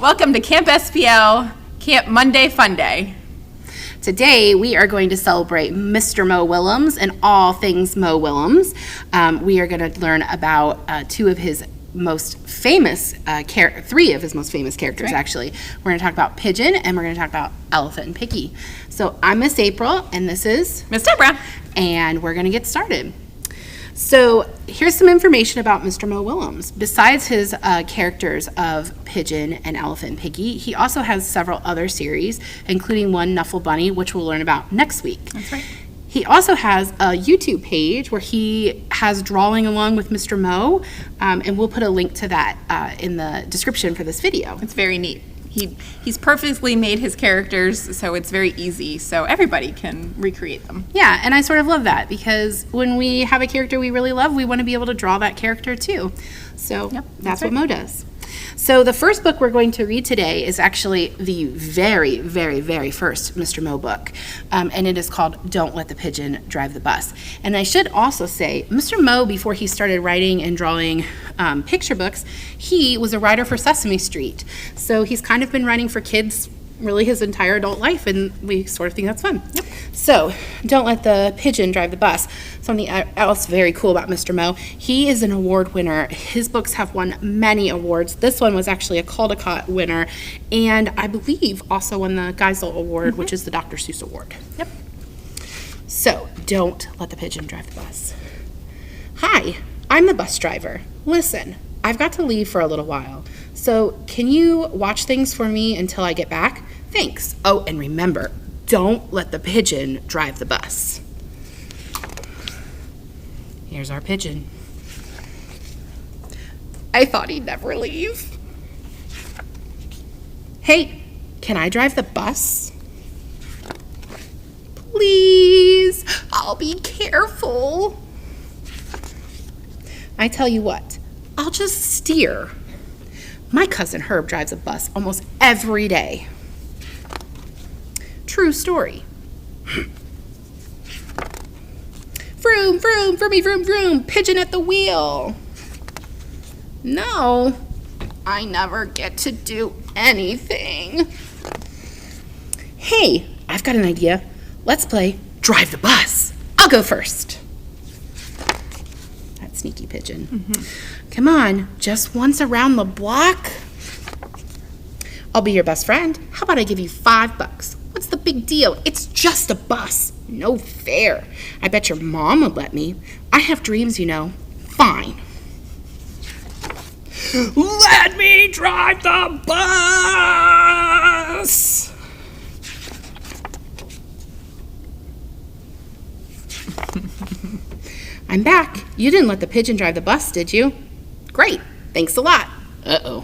Welcome to Camp SPL, Camp Monday Funday. Today we are going to celebrate Mr. Mo Willems and all things Mo Willems. We are going to learn about three of his most famous characters, actually. We're going to talk about Pigeon, and we're going to talk about Elephant and Piggy. So I'm Miss April, and this is Miss Deborah. And we're going to get started. So here's some information about Mr. Mo Willems. Besides his characters of Pigeon and Elephant and Piggy, he also has several other series, including one, Nuffle Bunny, which we'll learn about next week. That's right. He also has a YouTube page where he has Drawing Along with Mr. Mo, and we'll put a link to that in the description for this video. It's very neat. He's perfectly made his characters, so it's very easy, so everybody can recreate them. Yeah, and I sort of love that because when we have a character we really love, we want to be able to draw that character too. So that's what Mo does. So the first book we're going to read today is actually the very, very, very first Mr. Mo book, and it is called Don't Let the Pigeon Drive the Bus. And I should also say, Mr. Mo, before he started writing and drawing picture books, he was a writer for Sesame Street. So he's kind of been writing for kids really his entire adult life, and we sort of think that's fun. Yep. So, Don't Let the Pigeon Drive the Bus. Something else very cool about Mr. Mo, he is an award winner. His books have won many awards. This one was actually a Caldecott winner, and I believe also won the Geisel Award, which is the Dr. Seuss Award. Yep. So, Don't Let the Pigeon Drive the Bus. Hi, I'm the bus driver. Listen, I've got to leave for a little while. So can you watch things for me until I get back? Thanks. Oh, and remember, don't let the pigeon drive the bus. Here's our pigeon. I thought he'd never leave. Hey, can I drive the bus? Please, I'll be careful. I tell you what, I'll just steer. My cousin Herb drives a bus almost every day. True story. Vroom, vroom, vroomy, vroom, vroom, pigeon at the wheel. No, I never get to do anything. Hey, I've got an idea. Let's play Drive the Bus. I'll go first. That sneaky pigeon. Mm-hmm. Come on, just once around the block. I'll be your best friend. How about I give you $5? What's the big deal? It's just a bus. No fair. I bet your mom would let me. I have dreams, you know. Fine. Let me drive the bus! I'm back. You didn't let the pigeon drive the bus, did you? Great. Thanks a lot. Uh-oh.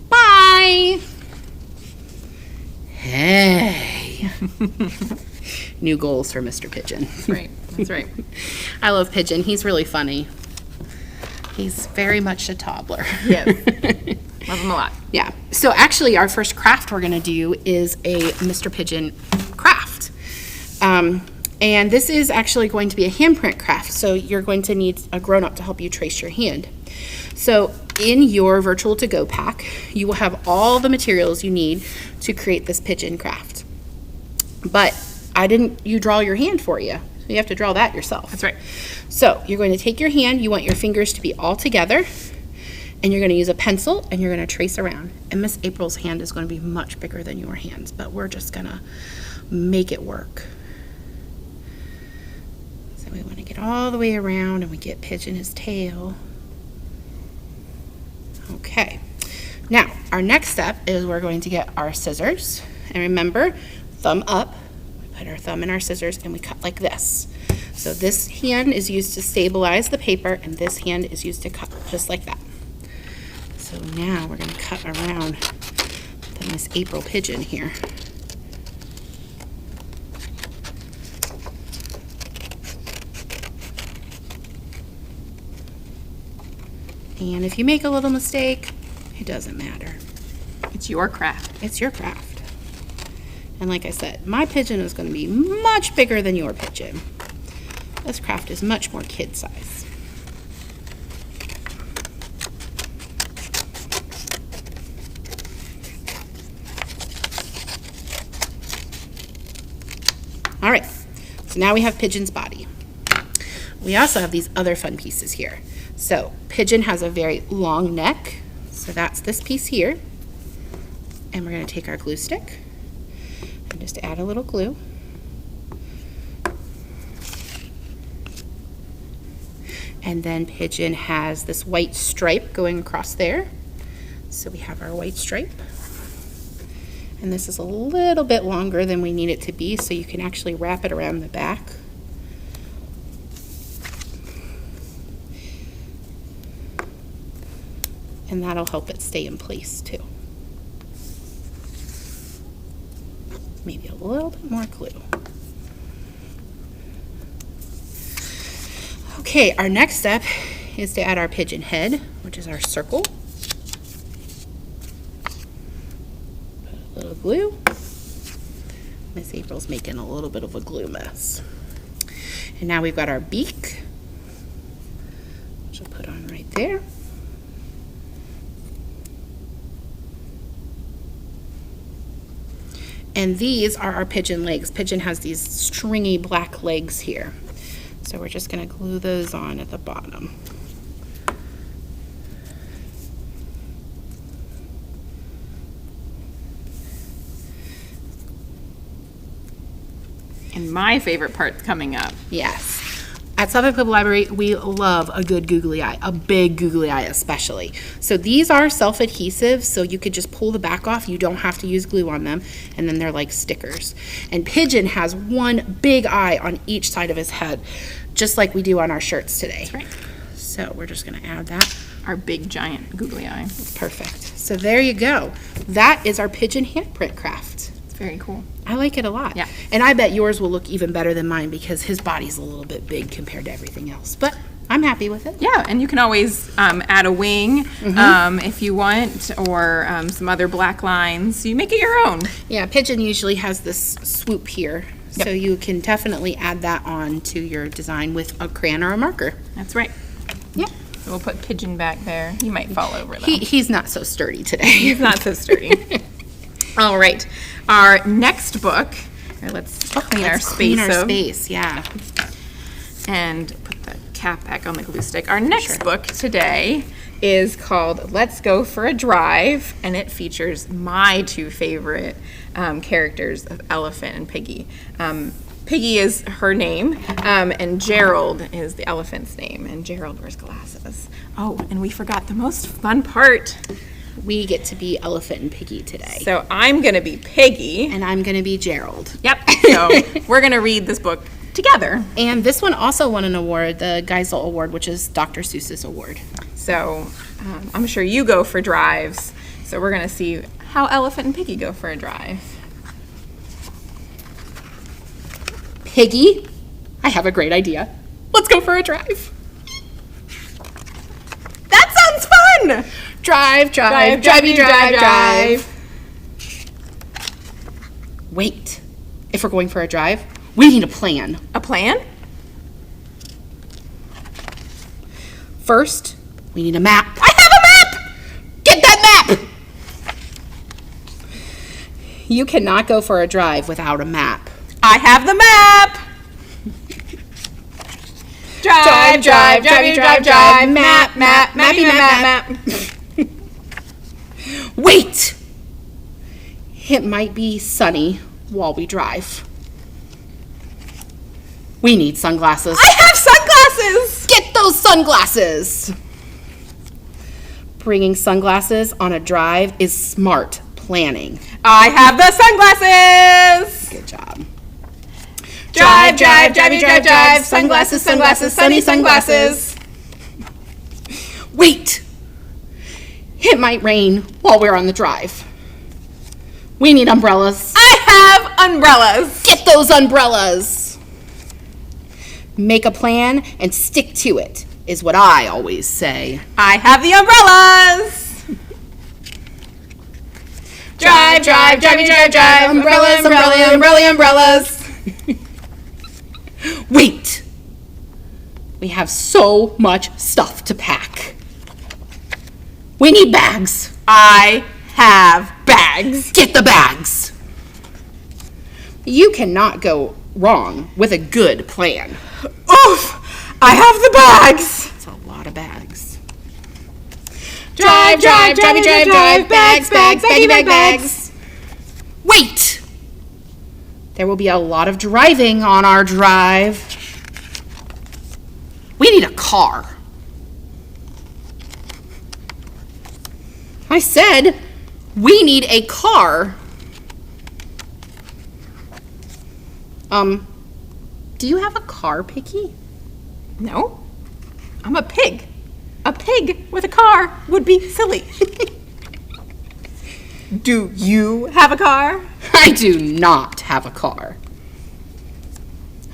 Bye. Hey. New goals for Mr. Pigeon. That's right. That's right. I love Pigeon. He's really funny. He's very much a toddler. Yes. Love him a lot. Yeah. So actually our first craft we're going to do is a Mr. Pigeon craft. And this is actually going to be a handprint craft, so you're going to need a grown-up to help you trace your hand. So in your virtual to-go pack, you will have all the materials you need to create this pigeon craft. But you draw your hand for you, so you have to draw that yourself. That's right. So you're going to take your hand, you want your fingers to be all together, and you're going to use a pencil, and you're going to trace around. And Miss April's hand is going to be much bigger than your hands, but we're just going to make it work. So we want to get all the way around, and we get Pigeon his tail. Okay. Now, our next step is we're going to get our scissors. And remember, thumb up. We put our thumb in our scissors, and we cut like this. So this hand is used to stabilize the paper, and this hand is used to cut just like that. So now we're going to cut around the Miss April pigeon here. And if you make a little mistake, it doesn't matter. It's your craft. It's your craft. And like I said, my pigeon is going to be much bigger than your pigeon. This craft is much more kid size. So now we have Pigeon's body. We also have these other fun pieces here. So Pigeon has a very long neck. So that's this piece here. And we're going to take our glue stick and just add a little glue. And then Pigeon has this white stripe going across there. So we have our white stripe. And this is a little bit longer than we need it to be, so you can actually wrap it around the back. And that'll help it stay in place too. Maybe a little bit more glue. Okay, our next step is to add our pigeon head, which is our circle. Put a little glue. Miss April's making a little bit of a glue mess. And now we've got our beak, which I'll put on right there. And these are our pigeon legs. Pigeon has these stringy black legs here. So we're just going to glue those on at the bottom. And my favorite part's coming up. Yes. At Southern Public Library, we love a good googly eye, a big googly eye especially. So these are self-adhesive, so you could just pull the back off. You don't have to use glue on them, and then they're like stickers. And Pigeon has one big eye on each side of his head, just like we do on our shirts today. That's right. So we're just going to add that. Our big, giant googly eye. Perfect. So there you go. That is our pigeon handprint craft. It's very cool. I like it a lot. Yeah. And I bet yours will look even better than mine because his body's a little bit big compared to everything else. But I'm happy with it. Yeah, and you can always add a wing if you want, or some other black lines. You make it your own. Yeah, Pigeon usually has this swoop here. Yep. So you can definitely add that on to your design with a crayon or a marker. That's right. Yeah. So we'll put Pigeon back there. He might fall over, though. He's not so sturdy today. He's not so sturdy. All right. Our next book, let's clean our space. Yeah. And put the cap back on the glue stick. Our next book today is called Let's Go for a Drive, and it features my two favorite characters of Elephant and Piggy. Piggy is her name, and Gerald is the elephant's name, and Gerald wears glasses. Oh, and we forgot the most fun part. We get to be Elephant and Piggy today. So I'm going to be Piggy. And I'm going to be Gerald. Yep. So we're going to read this book together. And this one also won an award, the Geisel Award, which is Dr. Seuss's award. So I'm sure you go for drives. So we're going to see how Elephant and Piggy go for a drive. Piggy, I have a great idea. Let's go for a drive. That sounds fun! Drive, drive, drivey, drive. Wait, if we're going for a drive, we need a plan. A plan? First, we need a map. I have a map! Get that map! You cannot go for a drive without a map. I have the map! Drive, drive, drivey, drive, map, map, mappy, map. Wait! It might be sunny while we drive. We need sunglasses. I have sunglasses! Get those sunglasses! Bringing sunglasses on a drive is smart planning. I have the sunglasses! Good job. Drive, drive, drivey, drive, sunglasses, sunglasses, sunny sunglasses. Wait! It might rain while we're on the drive. We need umbrellas. I have umbrellas. Get those umbrellas. Make a plan and stick to it, is what I always say. I have the umbrellas. Drive, drive, drivey, drive, umbrellas, umbrellas. Wait! We have so much stuff to pack. We need bags. I have bags. Get the bags. You cannot go wrong with a good plan. Oof! I have the bags! It's a lot of bags. Drive, drive, drive, drive, drive, bags, bags, baggy bag, bags. Wait! There will be a lot of driving on our drive. We need a car. I said we need a car. Do you have a car, Picky? No, I'm a pig. A pig with a car would be silly. Do you have a car? I do not have a car.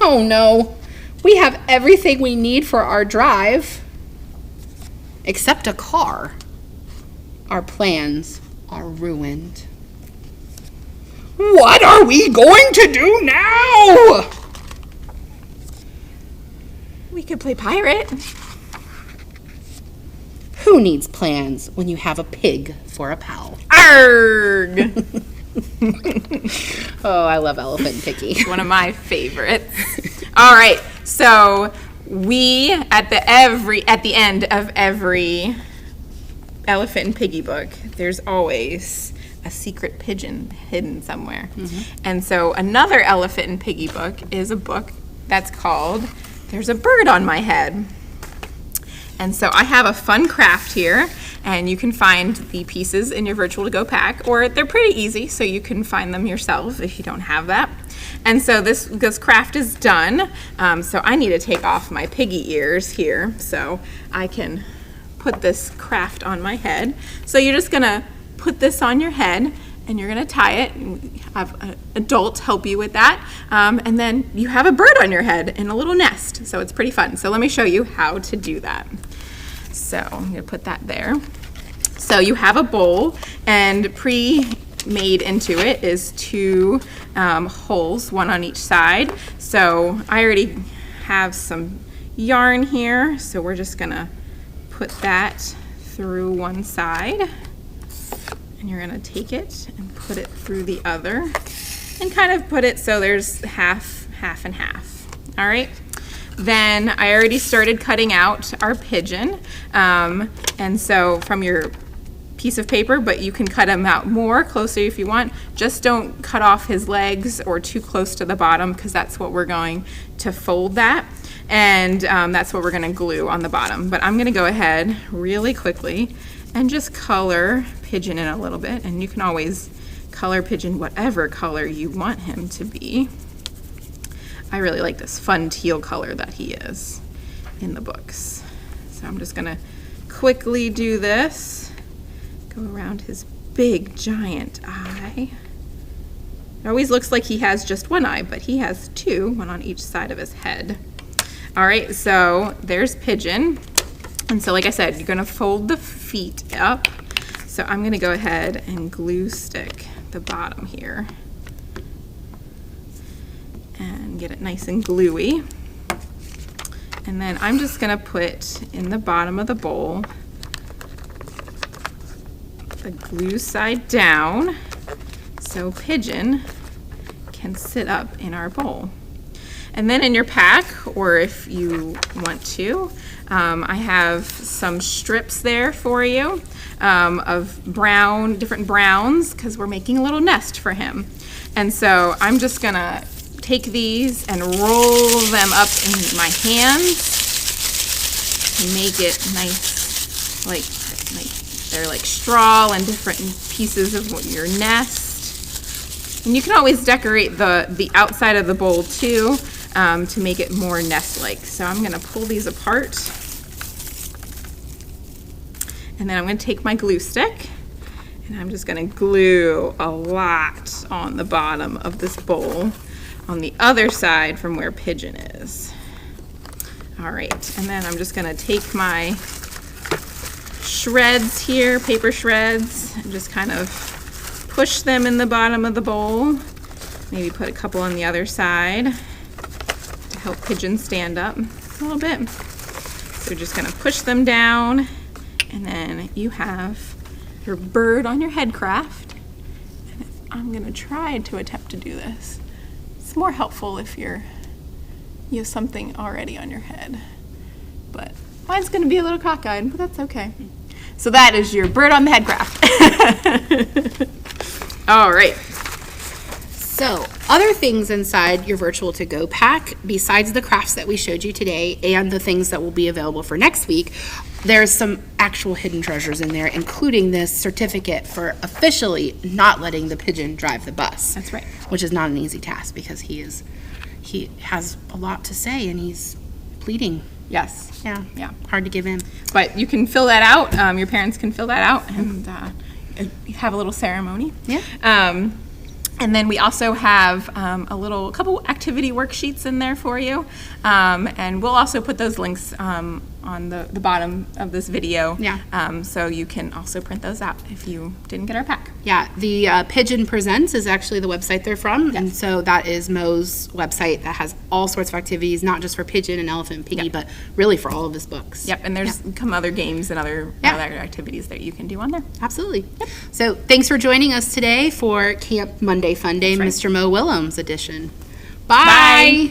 Oh no, we have everything we need for our drive, except a car. Our plans are ruined. What are we going to do now? We could play pirate. Who needs plans when you have a pig for a pal? Arrgh! Oh, I love Elephant Picky. One of my favorites. All right, so we at the end of every Elephant and Piggy book, there's always a secret pigeon hidden somewhere. And so another Elephant and Piggy book is a book that's called There's a Bird on My Head. And so I have a fun craft here, and you can find the pieces in your Virtual To Go pack, or they're pretty easy, so you can find them yourself if you don't have that. And so this craft is done. So I need to take off my piggy ears here so I can put this craft on my head. So you're just gonna put this on your head, and you're gonna tie it, and have an adult help you with that, and then you have a bird on your head in a little nest, so it's pretty fun. So let me show you how to do that. So I'm gonna put that there. So you have a bowl, and pre-made into it is 2 holes, 1 on each side. So I already have some yarn here, so we're just gonna put that through one side. And you're gonna take it and put it through the other and kind of put it so there's half, half, and half. All right. Then I already started cutting out our pigeon. And so from your piece of paper, but you can cut him out more closer if you want. Just don't cut off his legs or too close to the bottom, because that's what we're going to fold that. And that's what we're gonna glue on the bottom. But I'm gonna go ahead really quickly and just color Pigeon in a little bit, and you can always color Pigeon whatever color you want him to be. I really like this fun teal color that he is in the books. So I'm just gonna quickly do this, go around his big giant eye. It always looks like he has just one eye, but he has 2, 1 on each side of his head. All right, so there's Pigeon. And so like I said, you're gonna fold the feet up. So I'm gonna go ahead and glue stick the bottom here and get it nice and gluey. And then I'm just gonna put in the bottom of the bowl the glue side down so Pigeon can sit up in our bowl. And then in your pack, or if you want to, I have some strips there for you of different browns, because we're making a little nest for him. And so I'm just gonna take these and roll them up in my hands to make it nice, like they're like straw and different pieces of your nest. And you can always decorate the outside of the bowl too, to make it more nest-like. So I'm gonna pull these apart, and then I'm gonna take my glue stick, and I'm just gonna glue a lot on the bottom of this bowl on the other side from where Pigeon is. All right, and then I'm just gonna take my shreds here, paper shreds, and just kind of push them in the bottom of the bowl. Maybe put a couple on the other side to help Pigeon stand up a little bit. So we're just gonna push them down, and then you have your bird on your head craft. And I'm gonna try to attempt to do this. It's more helpful if you have something already on your head. But mine's going to be a little cockeyed, but that's okay. So that is your bird on the head craft. All right. So, other things inside your virtual to-go pack, besides the crafts that we showed you today and the things that will be available for next week, there's some actual hidden treasures in there, including this certificate for officially not letting the pigeon drive the bus. That's right. Which is not an easy task because he has a lot to say and he's pleading. Yes. Yeah. Yeah. Hard to give in. But you can fill that out. Your parents can fill that out and have a little ceremony. Yeah. And then we also have a couple activity worksheets in there for you. And we'll also put those links on the bottom of this video. Yeah. So you can also print those out if you didn't get our pack. Yeah, the Pigeon Presents is actually the website they're from, and Yes. so that is Mo's website that has all sorts of activities, not just for pigeon and elephant and piggy, Yep. but really for all of his books. Yep, and there's some other games and other activities that you can do on there. Absolutely. So thanks for joining us today for Camp Monday Funday, That's right. Mr. Mo Willems edition. Bye. Bye.